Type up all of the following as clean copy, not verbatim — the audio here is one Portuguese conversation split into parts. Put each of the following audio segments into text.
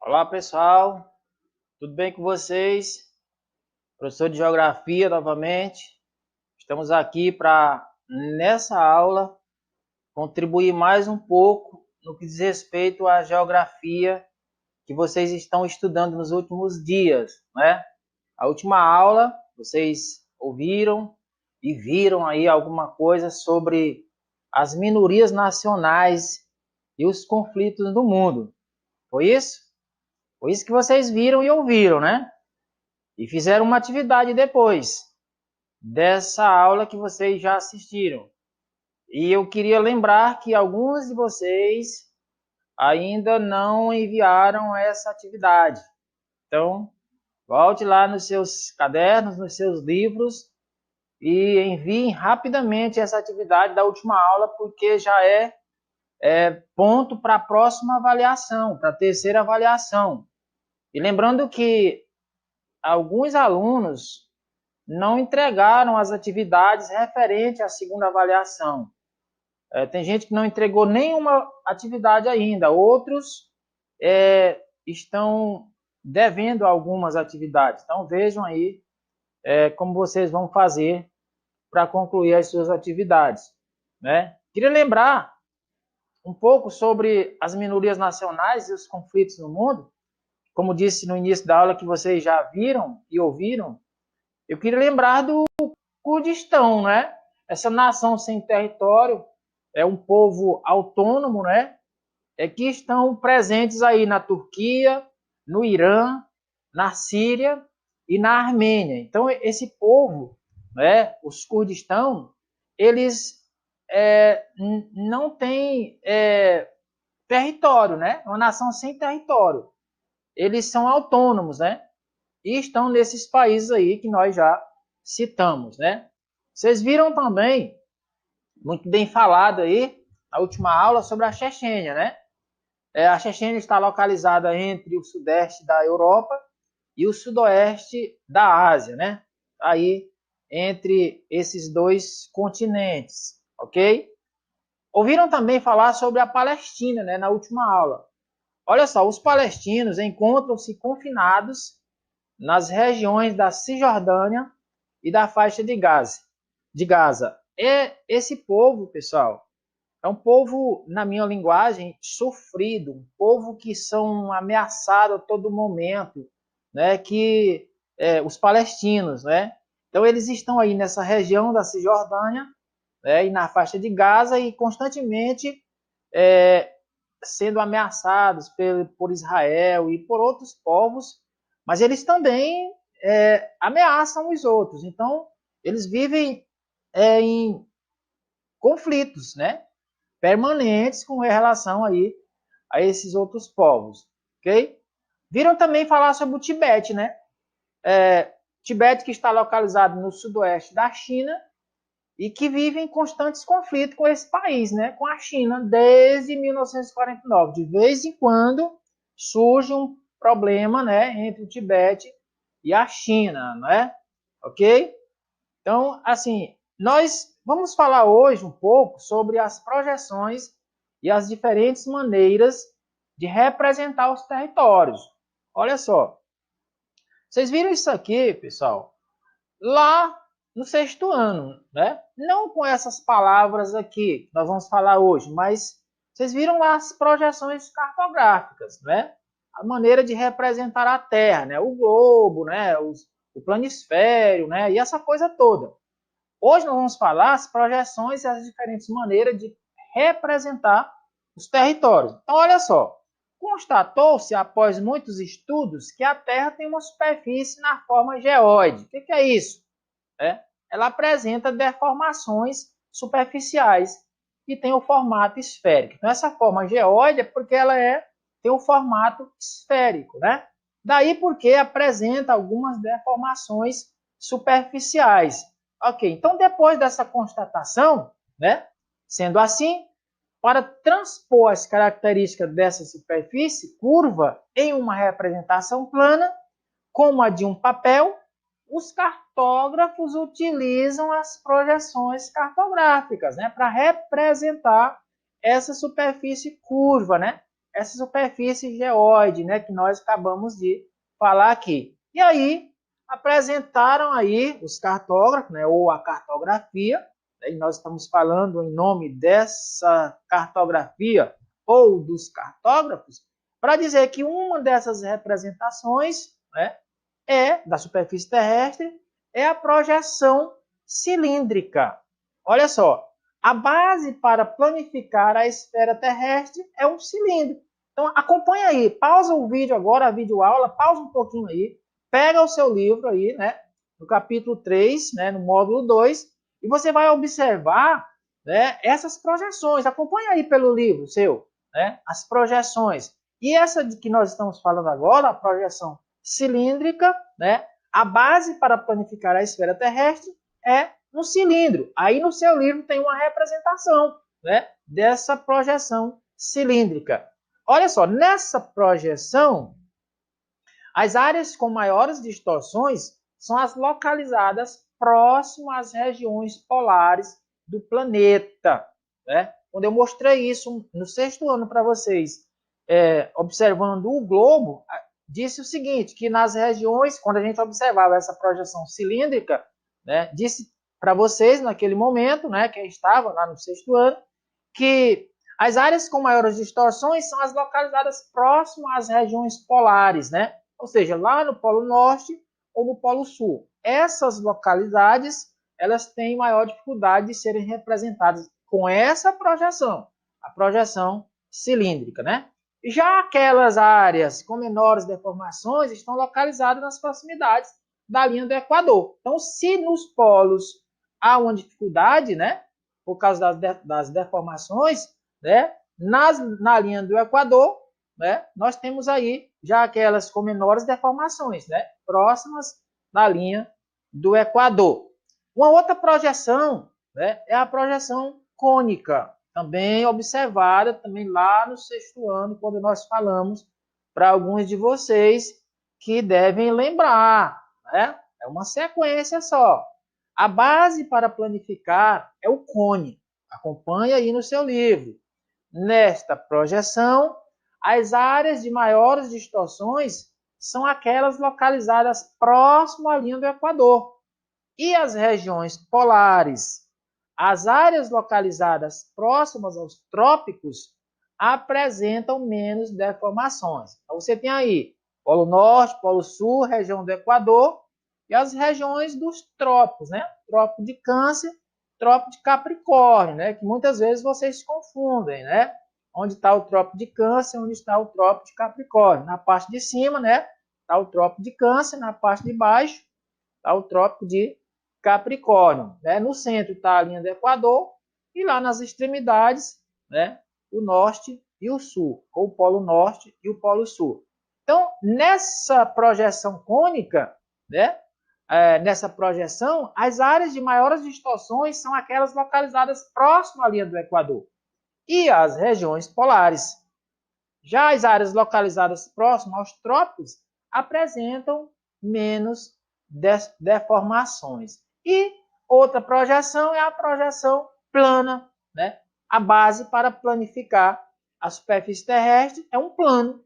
Olá pessoal, tudo bem com vocês? Professor de Geografia novamente. Estamos aqui para, nessa aula, contribuir mais um pouco no que diz respeito à geografia que vocês estão estudando nos últimos dias, né? A última aula, vocês ouviram e viram aí alguma coisa sobre as minorias nacionais e os conflitos do mundo. Foi isso? Foi isso que vocês viram e ouviram, né? E fizeram uma atividade depois dessa aula que vocês já assistiram. E eu queria lembrar que alguns de vocês ainda não enviaram essa atividade. Então, volte lá nos seus cadernos, nos seus livros e enviem rapidamente essa atividade da última aula, porque já é ponto para a próxima avaliação, para a terceira avaliação. E lembrando que alguns alunos não entregaram as atividades referentes à segunda avaliação. Tem gente que não entregou nenhuma atividade ainda, outros estão devendo algumas atividades. Então vejam aí como vocês vão fazer para concluir as suas atividades, né? Queria lembrar um pouco sobre as minorias nacionais e os conflitos no mundo. Como disse no início da aula que vocês já viram e ouviram, eu queria lembrar do Kurdistão, né? Essa nação sem território é um povo autônomo, né? Que estão presentes aí na Turquia, no Irã, na Síria e na Armênia. Então esse povo, né? Os Kurdistão, eles não têm território, né? É uma nação sem território. Eles são autônomos, né? E estão nesses países aí que nós já citamos, né? Vocês viram também, muito bem falado aí, na última aula, sobre a Chechênia, né? A Chechênia está localizada entre o sudeste da Europa e o sudoeste da Ásia, né? Aí, entre esses dois continentes, ok? Ouviram também falar sobre a Palestina, né? Na última aula. Olha só, os palestinos encontram-se confinados nas regiões da Cisjordânia e da faixa de Gaza. Esse povo, pessoal, é um povo, na minha linguagem, sofrido, um povo que são ameaçados a todo momento, né? Que os palestinos, né? Então eles estão aí nessa região da Cisjordânia, né? E na faixa de Gaza e constantemente é, sendo ameaçados por Israel e por outros povos, mas eles também ameaçam os outros. Então, eles vivem em conflitos, né? Permanentes com relação aí a esses outros povos, ok? Viram também falar sobre o Tibete, né? Tibete que está localizado no sudoeste da China e que vive em constantes conflitos com esse país, né? Com a China, desde 1949. De vez em quando surge um problema, né? Entre o Tibete e a China, né? Ok? Então, assim, nós vamos falar hoje um pouco sobre as projeções e as diferentes maneiras de representar os territórios. Olha só, vocês viram isso aqui, pessoal, lá no sexto ano, né? Não com essas palavras aqui que nós vamos falar hoje, mas vocês viram lá as projeções cartográficas, né? A maneira de representar a Terra, né? O globo, né? O planisfério, né? E essa coisa toda. Hoje nós vamos falar as projeções e as diferentes maneiras de representar os territórios. Então, olha só. Constatou-se, após muitos estudos, que a Terra tem uma superfície na forma geóide. O que é isso? Ela apresenta deformações superficiais e tem o formato esférico. Então, essa forma geóide é porque ela tem o formato esférico, né? Daí porque apresenta algumas deformações superficiais. Ok, então depois dessa constatação, né? Sendo assim, para transpor as características dessa superfície curva em uma representação plana, como a de um papel, os cartógrafos utilizam as projeções cartográficas, né, para representar essa superfície curva, né, essa superfície geóide, né, que nós acabamos de falar aqui. E aí, apresentaram aí os cartógrafos, né, ou a cartografia, né, e nós estamos falando em nome dessa cartografia ou dos cartógrafos, para dizer que uma dessas representações, né, da superfície terrestre é a projeção cilíndrica. Olha só, a base para planificar a esfera terrestre é um cilindro. Então, acompanha aí, pausa o vídeo agora, a videoaula, pausa um pouquinho aí, pega o seu livro aí, né, no capítulo 3, né, no módulo 2, e você vai observar, né, essas projeções. Acompanha aí pelo livro seu, né, as projeções. E essa de que nós estamos falando agora, a projeção cilíndrica, né, a base para planificar a esfera terrestre é um cilindro. Aí no seu livro tem uma representação, né, dessa projeção cilíndrica. Olha só, nessa projeção, as áreas com maiores distorções são as localizadas próximo às regiões polares do planeta, né? Quando eu mostrei isso no 6º ano para vocês, observando o globo, disse o seguinte, que nas regiões, quando a gente observava essa projeção cilíndrica, né, disse para vocês naquele momento, né, que estava lá no 6º ano, que as áreas com maiores distorções são as localizadas próximo às regiões polares, né? Ou seja, lá no Polo Norte ou no Polo Sul. Essas localidades, elas têm maior dificuldade de serem representadas com essa projeção, a projeção cilíndrica, né? Já aquelas áreas com menores deformações estão localizadas nas proximidades da linha do Equador. Então, se nos polos há uma dificuldade, né, por causa das deformações, né, na linha do Equador, né, nós temos aí já aquelas com menores deformações, né, próximas da linha do Equador. Uma outra projeção, né, é a projeção cônica, também observada também lá no 6º ano, quando nós falamos para alguns de vocês que devem lembrar, né? É uma sequência só. A base para planificar é o cone. Acompanhe aí no seu livro. Nesta projeção, as áreas de maiores distorções são aquelas localizadas próximo à linha do Equador. E as regiões polares, as áreas localizadas próximas aos trópicos, apresentam menos deformações. Então, você tem aí Polo Norte, Polo Sul, região do Equador e as regiões dos trópicos, né? Trópico de Câncer, Trópico de Capricórnio, né? Que muitas vezes vocês se confundem, né? Onde está o Trópico de Câncer, onde está o Trópico de Capricórnio. Na parte de cima, né? Está o Trópico de Câncer, na parte de baixo está o Trópico de Capricórnio, né? No centro está a linha do Equador e lá nas extremidades, né, o norte e o sul, ou o Polo Norte e o Polo Sul. Então, nessa projeção cônica, né, nessa projeção, as áreas de maiores distorções são aquelas localizadas próximo à linha do Equador e as regiões polares. Já as áreas localizadas próximo aos trópicos apresentam menos deformações. E outra projeção é a projeção plana, né? A base para planificar a superfície terrestre é um plano,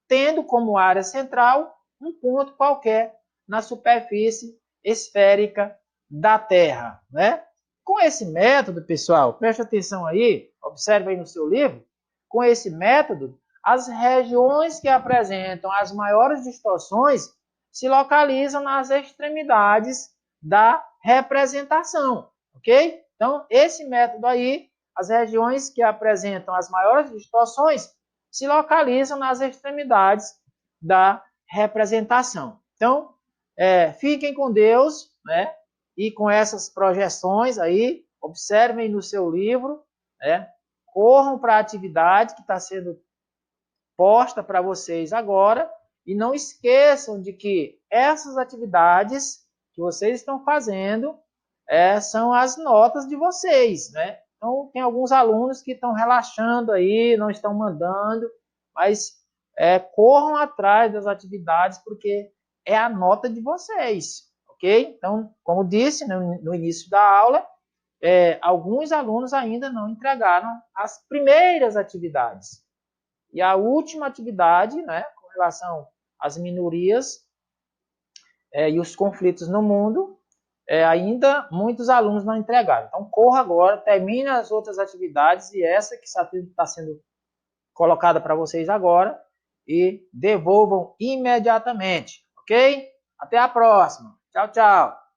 tendo como área central um ponto qualquer na superfície esférica da Terra, né? Com esse método, pessoal, preste atenção aí, observe aí no seu livro, com esse método, as regiões que apresentam as maiores distorções se localizam nas extremidades da representação, ok? Então, esse método aí, as regiões que apresentam as maiores distorções se localizam nas extremidades da representação. Então, fiquem com Deus, né? E com essas projeções aí, observem no seu livro, né? Corram para a atividade que está sendo posta para vocês agora e não esqueçam de que essas atividades que vocês estão fazendo são as notas de vocês, né? Então, tem alguns alunos que estão relaxando aí, não estão mandando, mas corram atrás das atividades porque é a nota de vocês, ok? Então, como disse no início da aula, alguns alunos ainda não entregaram as primeiras atividades. E a última atividade, né, com relação às minorias e os conflitos no mundo, ainda muitos alunos não entregaram. Então, corra agora, termine as outras atividades e essa que está sendo colocada para vocês agora e devolvam imediatamente, ok? Até a próxima. Tchau, tchau.